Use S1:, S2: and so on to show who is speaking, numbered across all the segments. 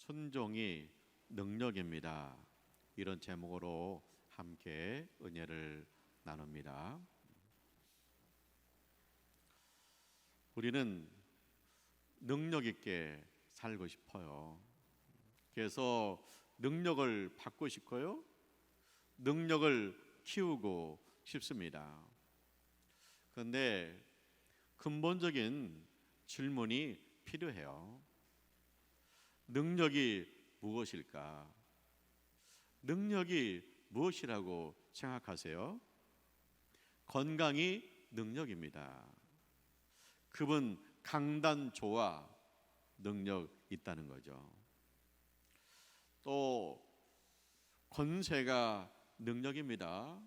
S1: 순종이 능력입니다. 이런 제목으로 함께 은혜를 나눕니다. 우리는 능력 있게 살고 싶어요. 그래서 능력을 받고 싶고요. 능력을 키우고 싶습니다. 그런데 근본적인 질문이 필요해요. 능력이 무엇일까? 능력이 무엇이라고 생각하세요? 건강이 능력입니다. 그분 강단조화 능력 있다는 거죠. 또 권세가 능력입니다.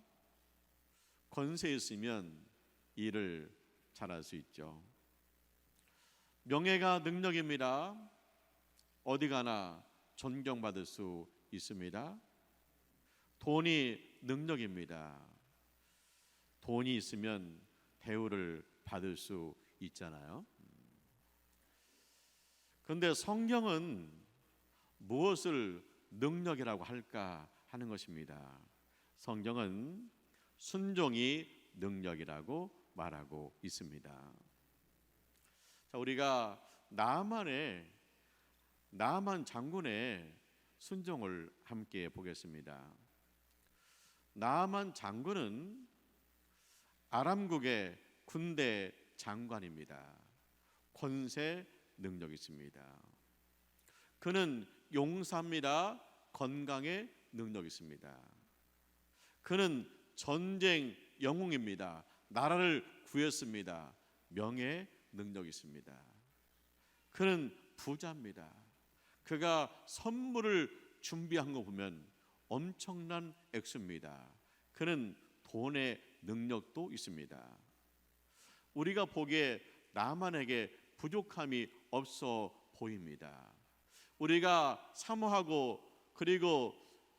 S1: 권세 있으면 일을 잘할 수 있죠. 명예가 능력입니다. 어디 가나 존경받을 수 있습니다. 돈이 능력입니다. 돈이 있으면 대우를 받을 수 있잖아요. 그런데 성경은 무엇을 능력이라고 할까 하는 것입니다. 성경은 순종이 능력이라고 말하고 있습니다. 자, 우리가 나만 장군의 순종을 함께 보겠습니다. 나만 장군은 아람국의 군대 장관입니다. 권세 능력이 있습니다. 그는 용사입니다. 건강에 능력이 있습니다. 그는 전쟁 영웅입니다. 나라를 구했습니다. 명예 능력이 있습니다. 그는 부자입니다. 그가 선물을 준비한 거 보면 엄청난 액수입니다. 그는 돈의 능력도 있습니다. 우리가 보기에 나만에게 부족함이 없어 보입니다. 우리가 사모하고 그리고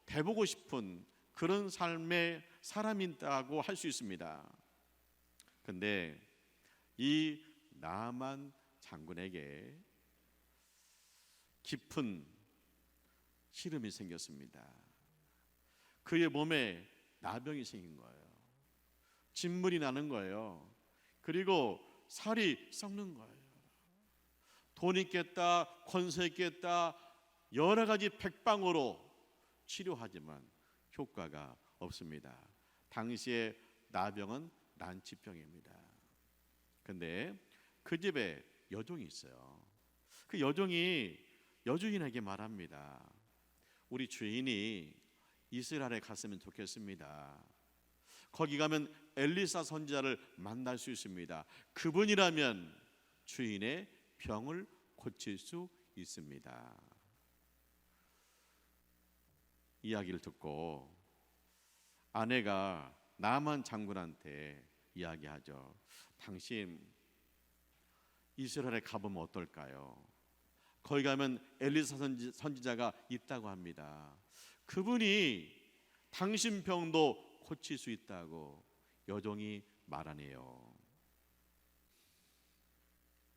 S1: 돼보고 싶은 그런 삶의 사람이라고 할 수 있습니다. 그런데 이 나만 장군에게 깊은 시름이 생겼습니다. 그의 몸에 나병이 생긴 거예요. 진물이 나는 거예요. 그리고 살이 썩는 거예요. 돈 있겠다, 권세 있겠다, 여러 가지 백방으로 치료하지만 효과가 없습니다. 당시에 나병은 난치병입니다. 그런데 그 집에 여종이 있어요. 그 여주인에게 말합니다. 우리 주인이 이스라엘에 갔으면 좋겠습니다. 거기 가면 엘리사 선지자를 만날 수 있습니다. 그분이라면 주인의 병을 고칠 수 있습니다. 이야기를 듣고 아내가 나만 장군한테 이야기하죠. 당신 이스라엘에 가보면 어떨까요? 거기 가면 엘리사 선지자가 있다고 합니다. 그분이 당신 병도 고칠 수 있다고 여종이 말하네요.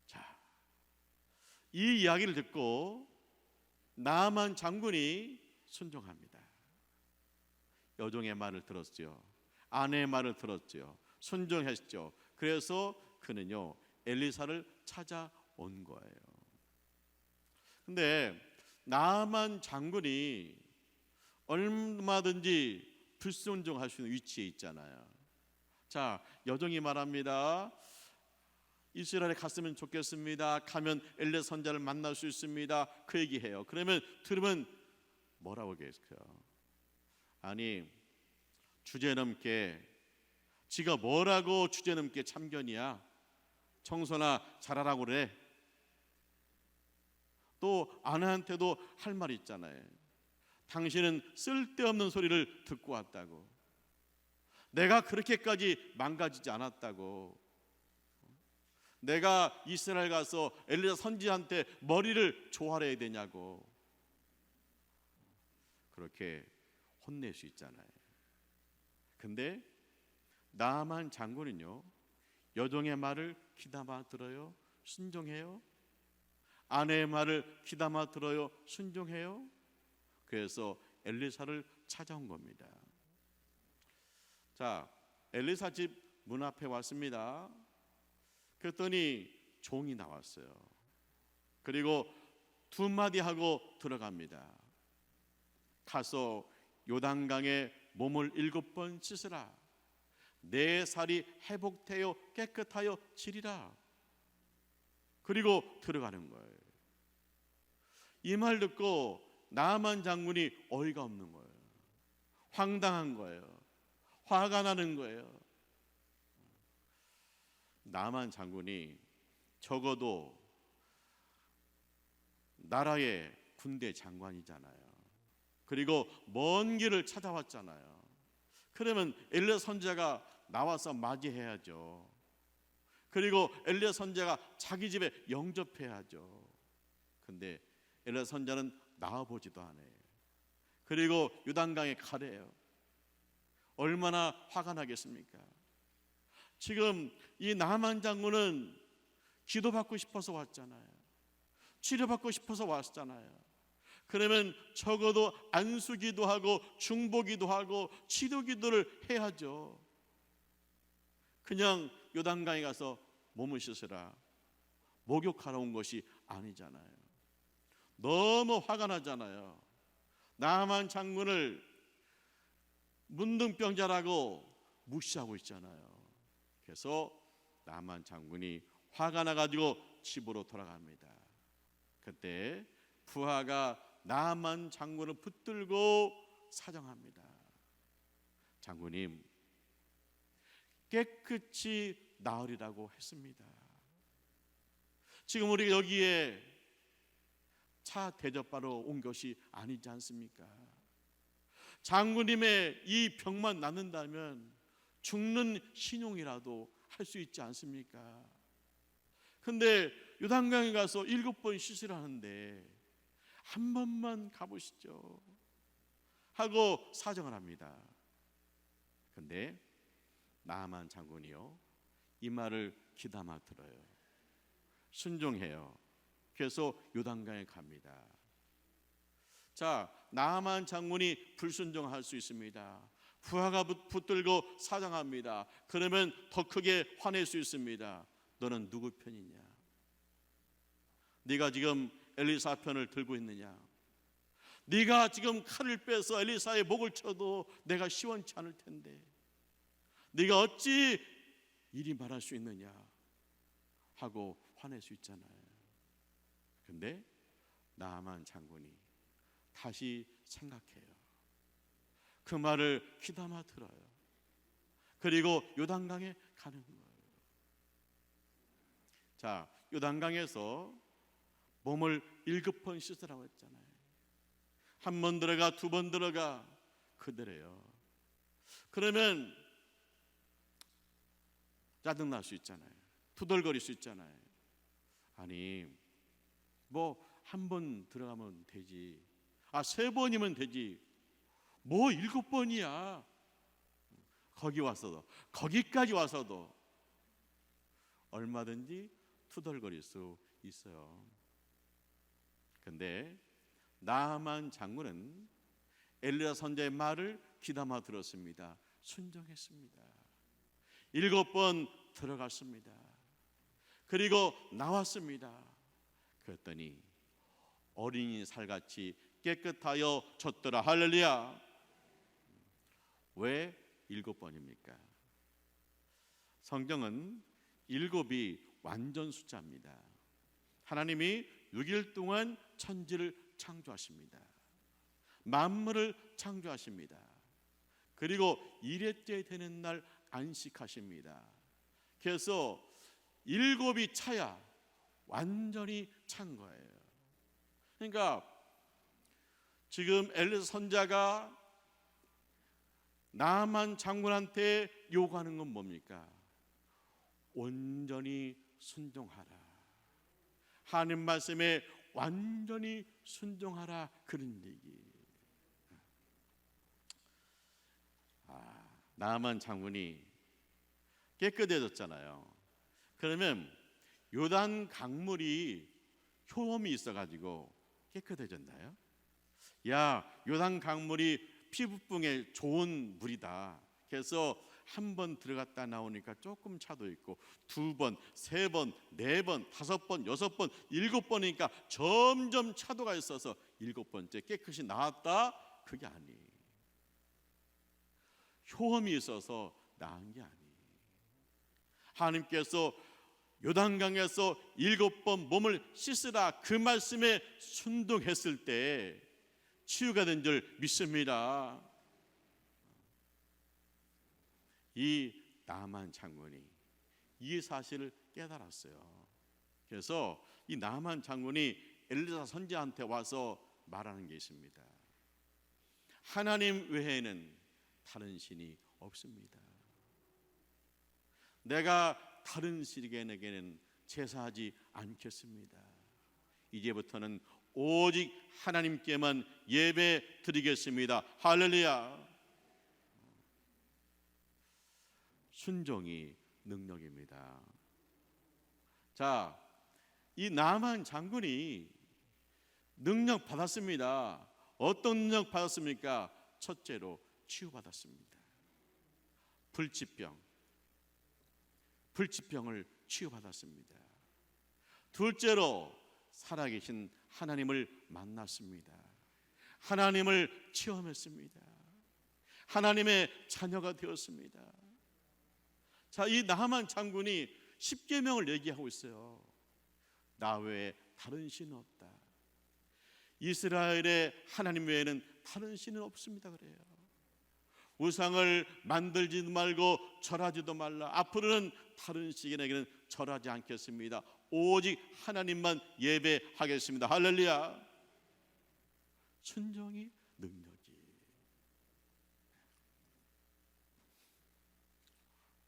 S1: 자, 이 이야기를 듣고 나만 장군이 순종합니다. 여종의 말을 들었죠. 아내의 말을 들었죠. 순종했죠. 그래서 그는요 엘리사를 찾아온 거예요. 근데 나만 장군이 얼마든지 불순종할 수 있는 위치에 있잖아요. 자, 여종이 말합니다. 이스라엘에 갔으면 좋겠습니다. 가면 엘리사 선지자를 만날 수 있습니다. 그 얘기해요. 그러면 들으면 뭐라고 얘기했어요? 아니, 주제넘게 지가 뭐라고 주제넘게 참견이야? 청소나 잘하라고 그래. 또 아내한테도 할 말 있잖아요. 당신은 쓸데없는 소리를 듣고 왔다고. 내가 그렇게까지 망가지지 않았다고. 내가 이스라엘 가서 엘리사 선지자한테 머리를 조아려야 되냐고. 그렇게 혼낼 수 있잖아요. 근데 나만 장군은요 여종의 말을 귀담아 들어요. 순종해요. 아내의 말을 귀담아 들어요? 순종해요? 그래서 엘리사를 찾아온 겁니다. 자, 엘리사 집 문 앞에 왔습니다. 그랬더니 종이 나왔어요. 그리고 두 마디 하고 들어갑니다. 가서 요단강에 몸을 7번 씻으라. 내 살이 회복되어 깨끗하여 지리라. 그리고 들어가는 거예요. 이 말 듣고 나만 장군이 어이가 없는 거예요. 황당한 거예요. 화가 나는 거예요. 나만 장군이 적어도 나라의 군대 장관이잖아요. 그리고 먼 길을 찾아왔잖아요. 그러면 엘리야 선지자가 나와서 맞이해야죠. 그리고 엘리야 선지자가 자기 집에 영접해야죠. 근데 엘리야 선지자는 나와보지도 않아요. 그리고 요단강에 가래요. 얼마나 화가 나겠습니까? 지금 이 나만 장군은 기도받고 싶어서 왔잖아요. 치료받고 싶어서 왔잖아요. 그러면 적어도 안수기도 하고 중보기도 하고 치료기도를 해야죠. 그냥 요단강에 가서 몸을 씻으라, 목욕하러 온 것이 아니잖아요. 너무 화가 나잖아요. 나만 장군을 문둥병자라고 무시하고 있잖아요. 그래서 나만 장군이 화가 나가지고 집으로 돌아갑니다. 그때 부하가 나만 장군을 붙들고 사정합니다. 장군님, 깨끗이 나으리라고 했습니다. 지금 우리 여기에 차 대접하러 온 것이 아니지 않습니까? 장군님의 이 병만 낫는다면 죽는 신용이라도 할 수 있지 않습니까? 근데 요단강에 가서 7번 씻으라는데 한 번만 가보시죠 하고 사정을 합니다. 근데 나만 장군이요, 이 말을 귀담아 들어요. 순종해요. 그래서 요단강에 갑니다. 자, 나만 장군이 불순종할 수 있습니다. 부하가 붙들고 사정합니다. 그러면 더 크게 화낼 수 있습니다. 너는 누구 편이냐? 네가 지금 엘리사 편을 들고 있느냐? 네가 지금 칼을 빼서 엘리사의 목을 쳐도 내가 시원치 않을 텐데 네가 어찌 이리 말할 수 있느냐 하고 화낼 수 있잖아요. 근데 나만 장군이 다시 생각해요. 그 말을 귀담아 들어요. 그리고 요단강에 가는 거예요. 자, 요단강에서 몸을 7번 씻으라고 했잖아요. 한 번 들어가, 두 번 들어가, 그대로요. 그러면 짜증날 수 있잖아요. 투덜거릴 수 있잖아요. 아니, 뭐 한 번 들어가면 되지. 3번이면 되지. 뭐 7번이야. 거기까지 와서도 얼마든지 투덜거릴 수 있어요. 근데 나만 장군은 엘리야 선지자의 말을 귀담아 들었습니다. 순종했습니다. 7번 들어갔습니다. 그리고 나왔습니다. 그랬더니 어린이 살같이 깨끗하여 졌더라. 할렐루야. 왜 7번입니까? 성경은 7이 완전 숫자입니다. 하나님이 6일 동안 천지를 창조하십니다. 만물을 창조하십니다. 그리고 1회째 되는 날 안식하십니다. 그래서 7이 차야 완전히 찬 거예요. 그러니까 지금 엘리사 선지자가 나만 장군한테 요구하는 건 뭡니까? 온전히 순종하라. 하나님 말씀에 완전히 순종하라, 그런 얘기. 나만 장군이 깨끗해졌잖아요. 그러면 요단 강물이 효험이 있어가지고 깨끗해졌나요? 야, 요단 강물이 피부병에 좋은 물이다. 그래서 한 번 들어갔다 나오니까 조금 차도 있고, 2번, 3번, 4번, 5번, 6번, 7번이니까 점점 차도가 있어서 7번째 깨끗이 나왔다. 그게 아니에요. 효험이 있어서 나은 게 아니에요. 하나님께서 요단강에서 7번 몸을 씻으라 그 말씀에 순종했을 때 치유가 된 줄 믿습니다. 이 나만 장군이 이 사실을 깨달았어요. 그래서 이 나만 장군이 엘리사 선지자한테 와서 말하는 게 있습니다. 하나님 외에는 다른 신이 없습니다. 내가 다른 신에게는 제사하지 않겠습니다. 이제부터는 오직 하나님께만 예배 드리겠습니다. 할렐루야. 순종이 능력입니다. 자, 이 나만 장군이 능력 받았습니다. 어떤 능력 받았습니까? 첫째로 치유받았습니다. 불치병을 치유받았습니다. 둘째로 살아계신 하나님을 만났습니다. 하나님을 체험했습니다. 하나님의 자녀가 되었습니다. 자, 이 나만 장군이 10계명을 얘기하고 있어요. 나 외에 다른 신은 없다. 이스라엘의 하나님 외에는 다른 신은 없습니다. 그래요. 우상을 만들지도 말고 절하지도 말라. 앞으로는 다른 신에게는 절하지 않겠습니다. 오직 하나님만 예배하겠습니다. 할렐루야. 순종이 능력이.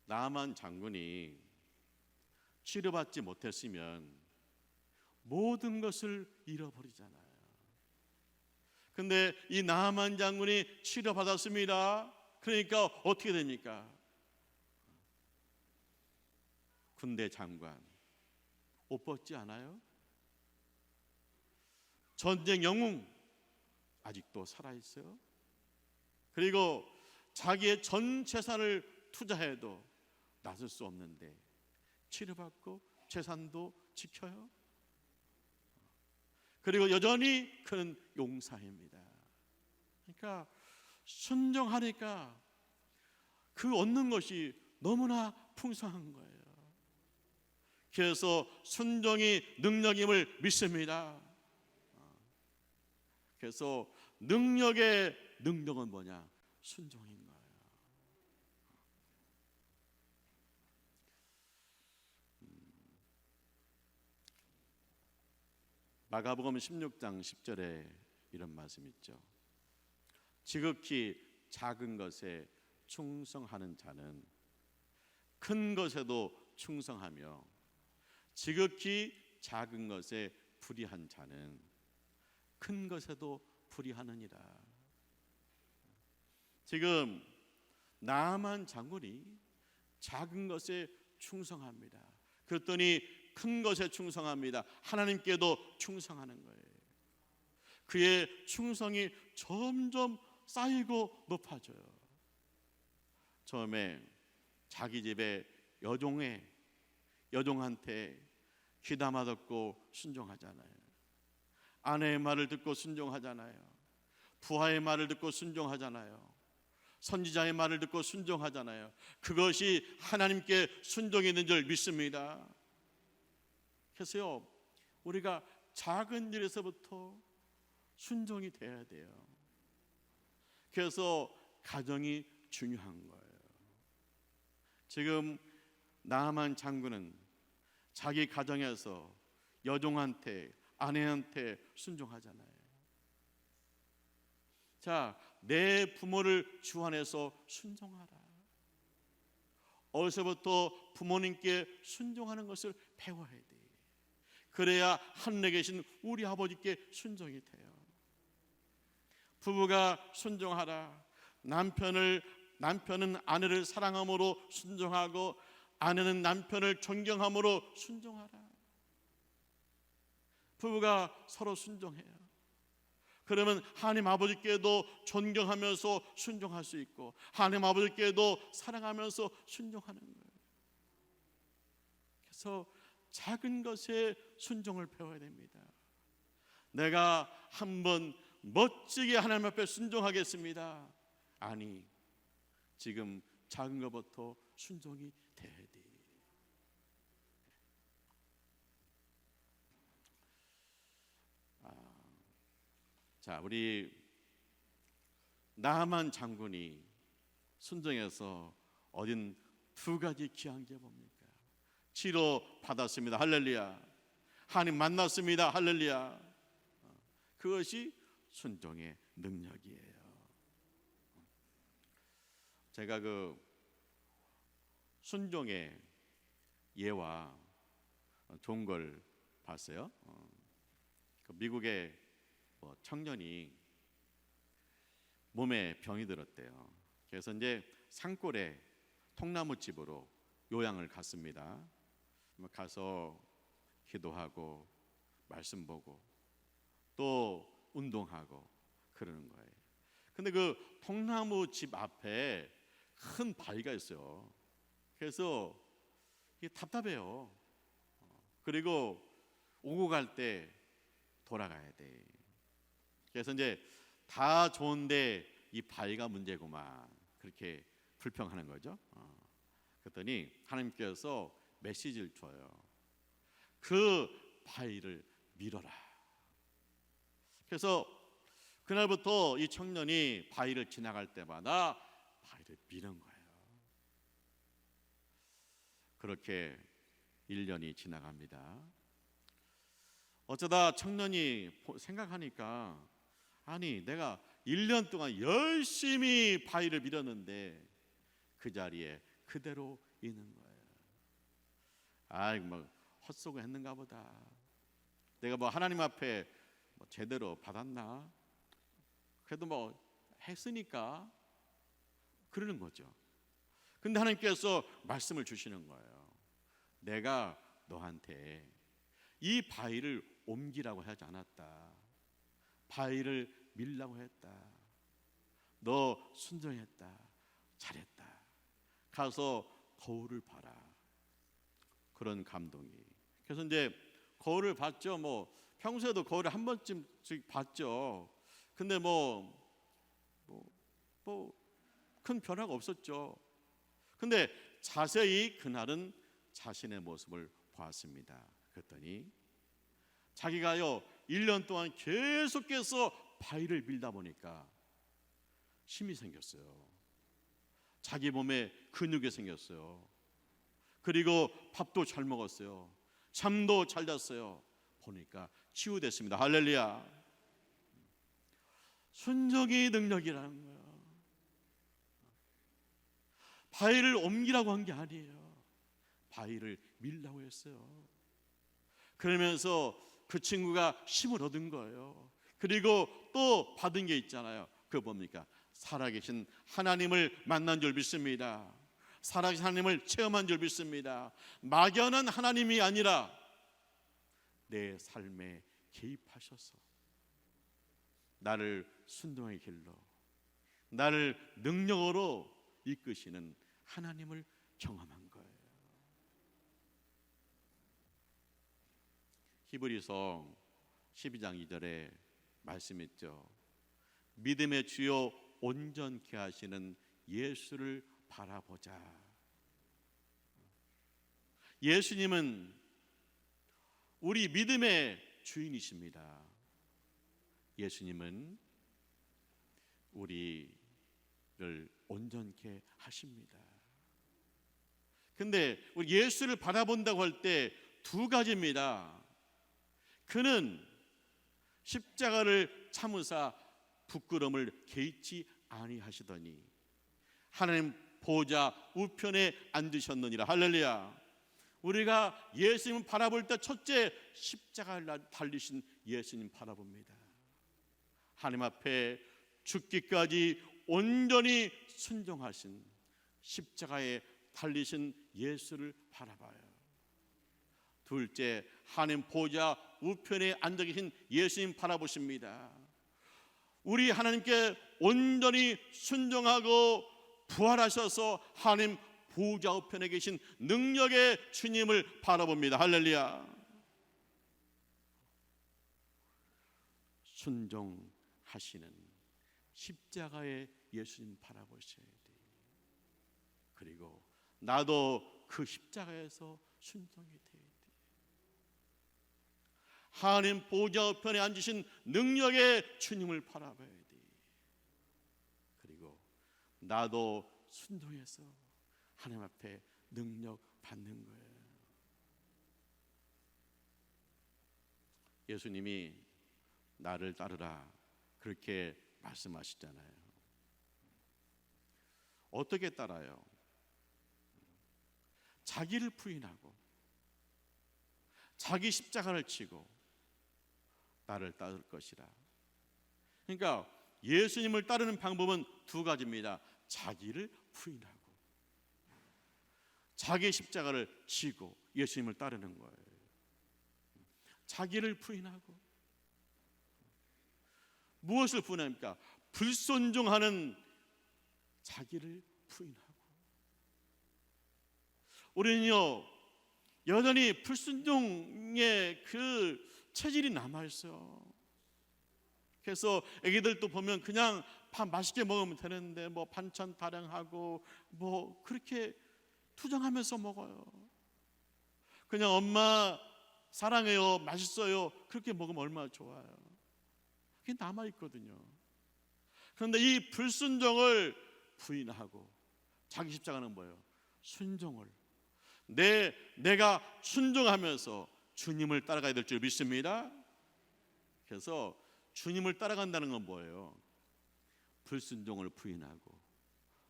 S1: 나만 장군이 치료받지 못했으면 모든 것을 잃어버리잖아요. 근데 이 나만 장군이 치료받았습니다. 그러니까 어떻게 됩니까? 군대 장관 옷 벗지 않아요? 전쟁 영웅 아직도 살아있어요. 그리고 자기의 전 재산을 투자해도 나설 수 없는데 치료받고 재산도 지켜요. 그리고 여전히 그는 용사입니다. 그러니까 순종하니까 그 얻는 것이 너무나 풍성한 거예요. 그래서 순종이 능력임을 믿습니다. 그래서 능력의 능력은 뭐냐? 순종인 거예요. 마가복음 16장 10절에 이런 말씀이 있죠. 지극히 작은 것에 충성하는 자는 큰 것에도 충성하며 지극히 작은 것에 불의한 자는 큰 것에도 불의하느니라. 지금 나만 장군이 작은 것에 충성합니다. 그랬더니 큰 것에 충성합니다. 하나님께도 충성하는 거예요. 그의 충성이 점점 쌓이고 높아져요. 처음에 자기 집에 여종한테 귀담아 듣고 순종하잖아요. 아내의 말을 듣고 순종하잖아요. 부하의 말을 듣고 순종하잖아요. 선지자의 말을 듣고 순종하잖아요. 그것이 하나님께 순종이 있는 줄 믿습니다. 그래서요, 우리가 작은 일에서부터 순종이 돼야 돼요. 그래서 가정이 중요한 거예요. 지금 나만 장군은 자기 가정에서 여종한테, 아내한테 순종하잖아요. 자, 내 부모를 주안해서 순종하라. 어디서부터 부모님께 순종하는 것을 배워야 돼. 그래야 하늘에 계신 우리 아버지께 순종이 돼요. 부부가 순종하라. 남편은 아내를 사랑함으로 순종하고 아내는 남편을 존경함으로 순종하라. 부부가 서로 순종해요. 그러면 하나님 아버지께도 존경하면서 순종할 수 있고 하나님 아버지께도 사랑하면서 순종하는 거예요. 그래서 작은 것에 순종을 배워야 됩니다. 내가 한번 멋지게 하나님 앞에 순종하겠습니다. 아니, 지금 작은 것부터 순종이 돼야 돼. 자, 우리 나만 장군이 순종해서 얻은 두 가지 귀한 게 뭡니까? 치료 받았습니다. 할렐루야. 하나님 만났습니다. 할렐루야. 그것이 순종의 능력이에요. 제가 그 순종의 예와 좋은 걸 봤어요. 그 미국의 청년이 몸에 병이 들었대요. 그래서 이제 산골에 통나무 집으로 요양을 갔습니다. 가서 기도하고 말씀 보고 또 운동하고 그러는 거예요. 근데 그 통나무 집 앞에 큰 바위가 있어요. 그래서 이게 답답해요. 그리고 오고 갈 때 돌아가야 돼. 그래서 이제 다 좋은데 이 바위가 문제구만, 그렇게 불평하는 거죠. 그랬더니 하나님께서 메시지를 줘요. 그 바위를 밀어라. 그래서 그날부터 이 청년이 바위를 지나갈 때마다 바위를 미는 거예요. 그렇게 1년이 지나갑니다. 어쩌다 청년이 생각하니까, 아니, 내가 1년 동안 열심히 바위를 밀었는데 그 자리에 그대로 있는 거예요. 아이고, 뭐 헛소리 했는가 보다. 내가 뭐 하나님 앞에 뭐 제대로 받았나? 그래도 뭐 했으니까 그러는 거죠. 근데 하나님께서 말씀을 주시는 거예요. 내가 너한테 이 바위를 옮기라고 하지 않았다. 바위를 밀라고 했다. 너 순종했다. 잘했다. 가서 거울을 봐라. 그런 감동이. 그래서 이제 거울을 봤죠. 뭐 평소에도 거울을 한 번쯤씩 봤죠. 근데 뭐 큰 변화가 없었죠. 근데 자세히 그날은 자신의 모습을 보았습니다. 그랬더니 자기가요 1년 동안 계속해서 바위를 밀다 보니까 힘이 생겼어요. 자기 몸에 근육이 생겼어요. 그리고 밥도 잘 먹었어요. 잠도 잘 잤어요. 보니까 치유됐습니다. 할렐루야. 순종의 능력이라는 거예요. 바위를 옮기라고 한 게 아니에요. 바위를 밀라고 했어요. 그러면서 그 친구가 힘을 얻은 거예요. 그리고 또 받은 게 있잖아요. 그거 뭡니까? 살아계신 하나님을 만난 줄 믿습니다. 살아계신 하나님을 체험한 줄 믿습니다. 막연한 하나님이 아니라 내 삶에 개입하셔서 나를 순종의 길로, 나를 능력으로 이끄시는 하나님을 경험한 거예요. 히브리서 12장 2절에 말씀했죠. 믿음의 주요 온전케 하시는 예수를 바라보자. 예수님은 우리 믿음의 주인이십니다. 예수님은 우리를 온전케 하십니다. 근데 우리 예수를 바라본다고 할 때 두 가지입니다. 그는 십자가를 참으사 부끄러움을 개의치 아니하시더니 하나님 보좌 우편에 앉으셨느니라. 할렐루야. 우리가 예수님 바라볼 때 첫째 십자가를 달리신 예수님 바라봅니다. 하나님 앞에 죽기까지 온전히 순종하신 십자가에 달리신 예수를 바라봐요. 둘째, 하나님 보좌 우편에 앉아 계신 예수님 바라보십니다. 우리 하나님께 온전히 순종하고 부활하셔서 하나님 보좌 우편에 계신 능력의 주님을 바라봅니다. 할렐루야. 순종하시는 십자가의 예수님 바라보셔야 돼요. 그리고 나도 그 십자가에서 순종이 돼야 돼요. 하나님 보좌 우편에 앉으신 능력의 주님을 바라봐야 돼요. 그리고 나도 순종해서 하나님 앞에 능력 받는 거예요. 예수님이 나를 따르라 그렇게 말씀하시잖아요. 어떻게 따라요? 자기를 부인하고 자기 십자가를 지고 나를 따를 것이라. 그러니까 예수님을 따르는 방법은 두 가지입니다. 자기를 부인하고 자기 십자가를 지고 예수님을 따르는 거예요. 자기를 부인하고 무엇을 부인합니까? 불순종하는 자기를 부인하고. 우리는요 여전히 불순종의 그 체질이 남아있어요. 그래서 애기들도 보면 그냥 밥 맛있게 먹으면 되는데 뭐 반찬 타령하고 뭐 그렇게 투정하면서 먹어요. 그냥 엄마 사랑해요, 맛있어요, 그렇게 먹으면 얼마나 좋아요. 그게 남아있거든요. 그런데 이 불순종을 부인하고 자기 십자가는 뭐예요? 순종을. 내가 순종하면서 주님을 따라가야 될 줄 믿습니다. 그래서 주님을 따라간다는 건 뭐예요? 불순종을 부인하고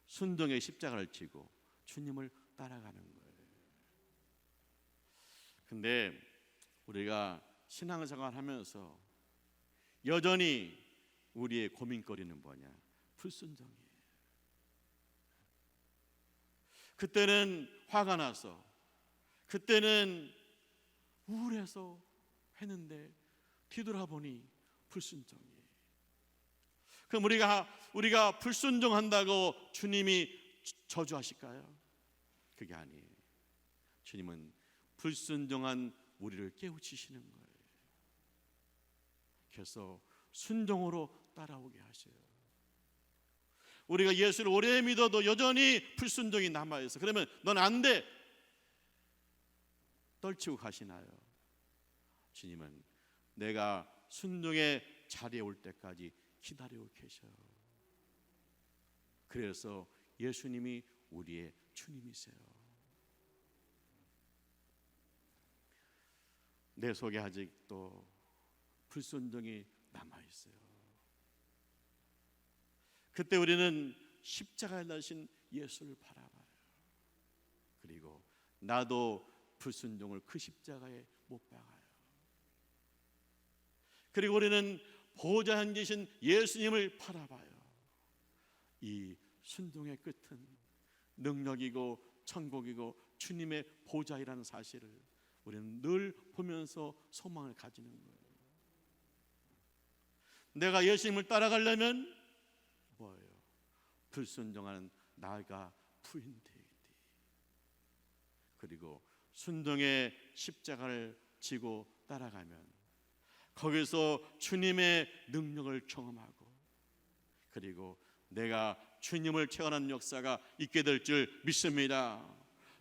S1: 순종의 십자가를 지고 주님을 따라가는 거예요. 근데 우리가 신앙생활 하면서 여전히 우리의 고민거리는 뭐냐? 불순종이에요. 그때는 화가 나서, 그때는 우울해서 했는데 뒤돌아보니 불순종이에요. 그럼 우리가 불순종한다고 주님이 저주하실까요? 그게 아니에요. 주님은 불순종한 우리를 깨우치시는 거예요. 그래서 순종으로 따라오게 하셔요. 우리가 예수를 오래 믿어도 여전히 불순종이 남아있어. 그러면 넌 안 돼, 떨치고 가시나요? 주님은 내가 순종의 자리에 올 때까지 기다리고 계셔요. 그래서 예수님이 우리의 주님이세요. 내 속에 아직도 불순종이 남아있어요. 그때 우리는 십자가에 달리신 예수를 바라봐요. 그리고 나도 불순종을 그 십자가에 못 박아요. 그리고 우리는 보좌에 앉으신 예수님을 바라봐요. 이 순종의 끝은 능력이고 천국이고 주님의 보좌이라는 사실을 우리는 늘 보면서 소망을 가지는 거예요. 내가 예수님을 따라가려면 뭐예요? 불순종하는 나가 부인되어야 돼. 그리고 순종의 십자가를 지고 따라가면 거기서 주님의 능력을 경험하고, 그리고 내가 주님을 체험하는 역사가 있게 될 줄 믿습니다.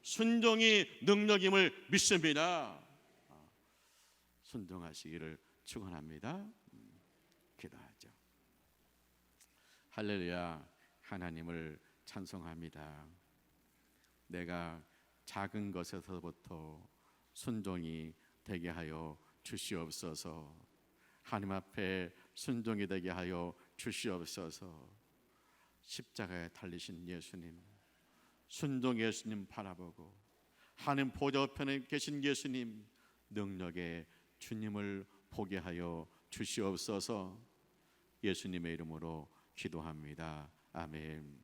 S1: 순종이 능력임을 믿습니다. 순종하시기를 축원합니다. 기도하죠. 할렐루야. 하나님을 찬송합니다. 내가 작은 것에서부터 순종이 되게 하여 주시옵소서. 하나님 앞에 순종이 되게 하여 주시옵소서. 십자가에 달리신 예수님, 순종 예수님 바라보고 하나님 보좌 우편에 계신 예수님, 능력의 주님을 보게 하여 주시옵소서. 예수님의 이름으로 기도합니다. 아멘.